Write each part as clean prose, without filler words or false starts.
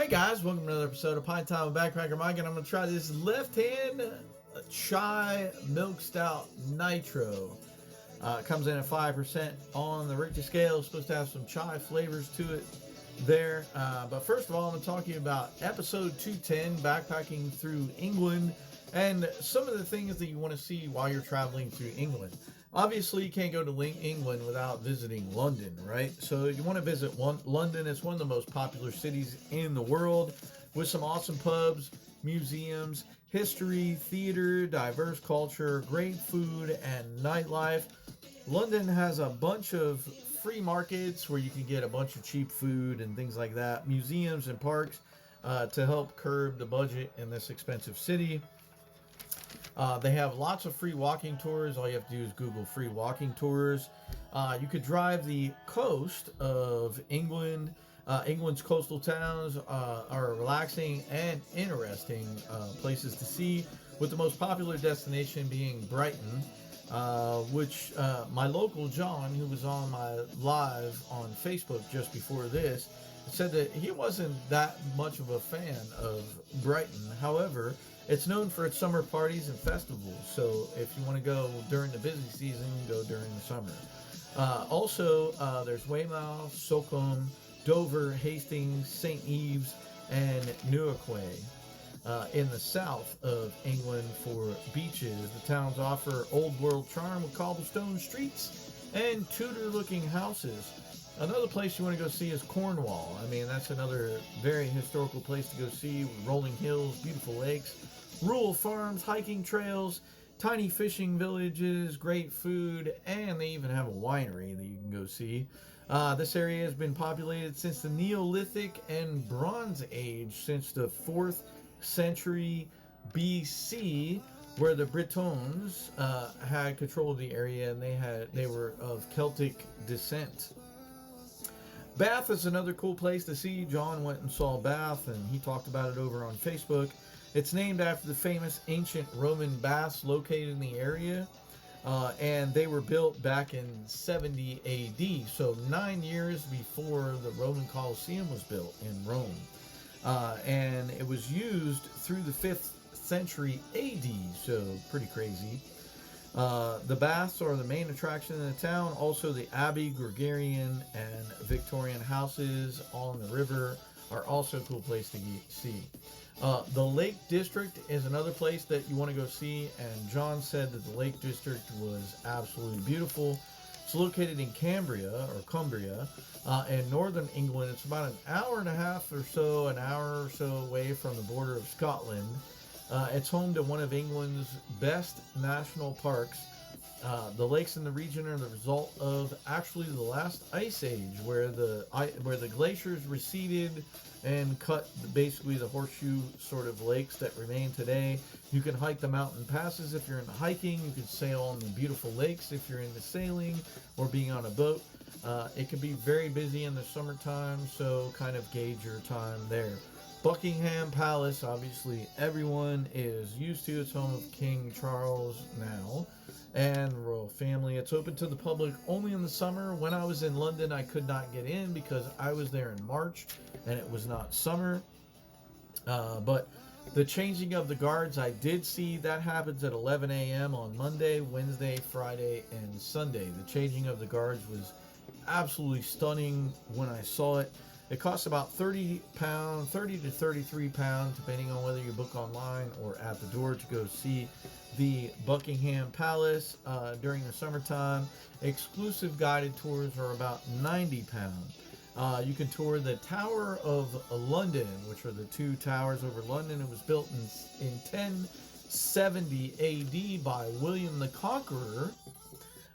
Hey guys, welcome to another episode of Pint with Backpacker Mike, and I'm going to try this left-hand chai milk stout nitro. It comes in at 5% on the Richter scale. It's supposed to have some chai flavors to it there. But first of all, I'm going to talk to you about episode 210, backpacking through England, and some of the things that you want to see while you're traveling through England. Obviously, you can't go to England without visiting London, right? So you want to visit London. It's one of the most popular cities in the world with some awesome pubs, museums, history, theater, diverse culture, great food, and nightlife. London has a bunch of free markets where you can get a bunch of cheap food and things like that, museums and parks to help curb the budget in this expensive city. They have lots of free walking tours. All you have to do is Google free walking tours. You could drive the coast of England. England's coastal towns are relaxing and interesting places to see, with the most popular destination being Brighton, which my local John, who was on my live on Facebook just before this, said that he wasn't that much of a fan of Brighton. However, it's known for its summer parties and festivals, so if you want to go during the busy season, go during the summer. Also, there's Weymouth, Sokham, Dover, Hastings, St. Ives, and Newark in the south of England for beaches. The towns offer old world charm with cobblestone streets and Tudor-looking houses. Another place you want to go see is Cornwall. I mean, that's another very historical place to go see, with rolling hills, beautiful lakes, rural farms, hiking trails, tiny fishing villages, great food, and they even have a winery that you can go see. This area has been populated since the Neolithic and Bronze Age, since the 4th century BC, where the Britons had control of the area, and they were of Celtic descent. Bath is another cool place to see. John went and saw Bath, and he talked about it over on Facebook. It's named after the famous ancient Roman baths located in the area, and they were built back in 70 AD, so 9 years before the Roman Colosseum was built in Rome. And it was used through the 5th century AD, so pretty crazy. The baths are the main attraction in the town. Also, the Abbey, Gregorian, and Victorian houses on the river are also a cool place to see. The Lake District is another place that you want to go see, and John said that the Lake District was absolutely beautiful. It's located in Cumbria, in northern England. It's about an hour or so away from the border of Scotland. It's home to one of England's best national parks. The lakes in the region are the result of actually the last ice age, where the glaciers receded and cut basically the horseshoe sort of lakes that remain today. You can hike the mountain passes if you're into hiking. You can sail on the beautiful lakes if you're into sailing or being on a boat. It can be very busy in the summertime, so kind of gauge your time there. Buckingham Palace, obviously everyone is used to. It's home of King Charles now and the royal family. It's open to the public only in the summer. When I was in London, I could not get in because I was there in March and it was not summer. But the changing of the guards, I did see that happens at 11 a.m. on Monday, Wednesday, Friday, and Sunday. The changing of the guards was absolutely stunning when I saw it. It costs about £30 to £33, depending on whether you book online or at the door, to go see the Buckingham Palace during the summertime. Exclusive guided tours are about £90. You can tour the Tower of London, which are the two towers over London. It was built in 1070 AD by William the Conqueror.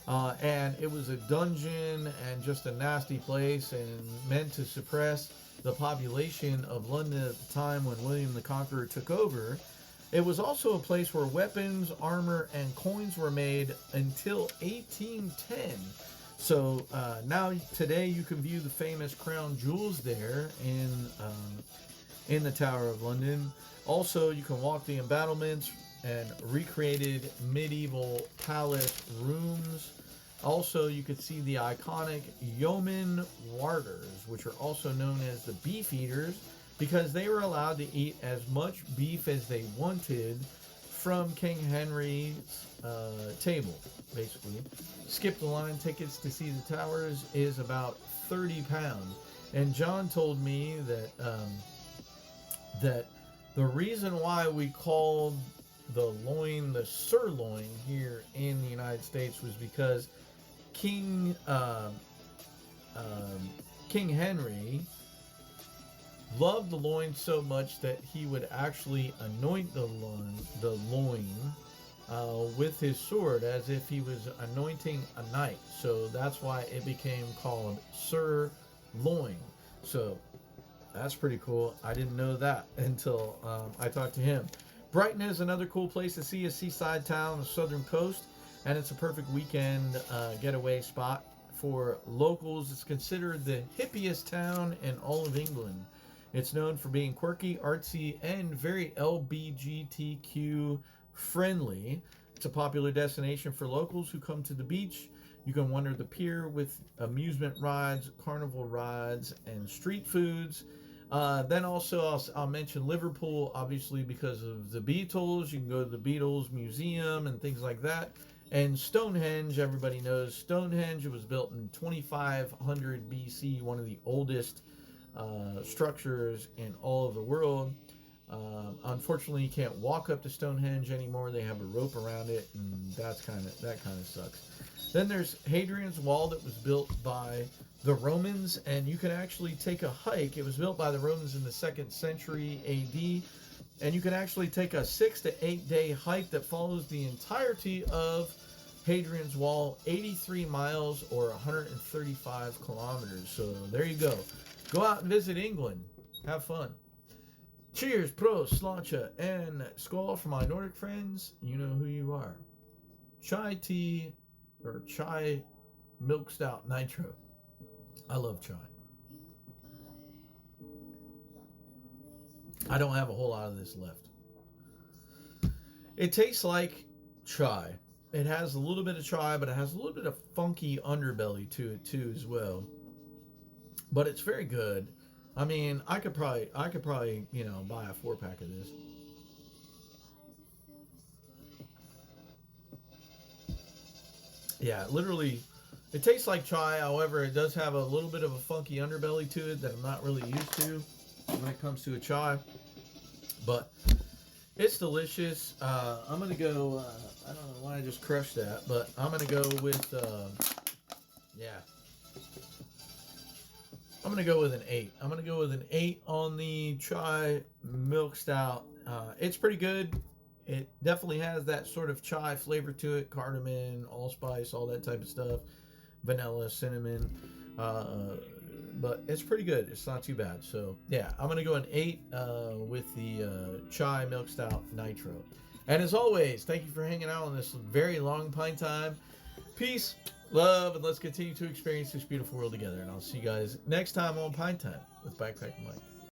And it was a dungeon and just a nasty place, and meant to suppress the population of London at the time when William the Conqueror took over. It was also a place where weapons, armor, and coins were made until 1810. So now today you can view the famous crown jewels there in the Tower of London. Also, you can walk the embattlements and recreated medieval palace rooms. Also, you could see the iconic yeoman warders, which are also known as the beef eaters. because they were allowed to eat as much beef as they wanted from King Henry's table, basically. Skip the line tickets to see the towers is about 30 pounds. And John told me that the reason why we called the loin the sirloin here in the United States was because King Henry loved the loin so much that he would actually anoint the loin with his sword as if he was anointing a knight. So that's why it became called sirloin. So that's pretty cool. I didn't know that until I talked to him. Brighton is another cool place to see, a seaside town on the southern coast, and it's a perfect weekend getaway spot for locals. It's considered the hippiest town in all of England. It's known for being quirky, artsy, and very LGBTQ friendly. It's a popular destination for locals who come to the beach. You can wander the pier with amusement rides, carnival rides, and street foods. Then also I'll mention Liverpool, obviously because of the Beatles. You can go to the Beatles Museum and things like that. And Stonehenge, everybody knows Stonehenge. It was built in 2500 BC, one of the oldest structures in all of the world. Unfortunately, you can't walk up to Stonehenge anymore. They have a rope around it, and that kind of sucks. Then there's Hadrian's Wall that was built by the Romans, and you can actually take a hike. It was built by the Romans in the 2nd century AD, and you can actually take a 6 to 8 day hike that follows the entirety of Hadrian's Wall, 83 miles or 135 kilometers. So there you go. Go out and visit England. Have fun. Cheers, Prost, Sláinte, and Skål for my Nordic friends. You know who you are. Chai tea or chai milk stout nitro. I love chai. I don't have a whole lot of this left. It tastes like chai. It has a little bit of chai, but it has a little bit of funky underbelly to it too as well. But it's very good. I mean, I could probably, buy a 4-pack of this. Yeah, literally, it tastes like chai. However, it does have a little bit of a funky underbelly to it that I'm not really used to when it comes to a chai. But it's delicious. I'm going to go, I don't know why I just crushed that, but I'm going to go with, I'm going to go with an 8. I'm going to go with an 8 on the chai milk stout. It's pretty good. It definitely has that sort of chai flavor to it. Cardamom, allspice, all that type of stuff. Vanilla, cinnamon. But it's pretty good. It's not too bad. So, yeah, I'm going to go an 8 with the chai milk stout nitro. And as always, thank you for hanging out on this very long pint time. Peace, love, and let's continue to experience this beautiful world together. And I'll see you guys next time on Pint Time with Backpacker Mike.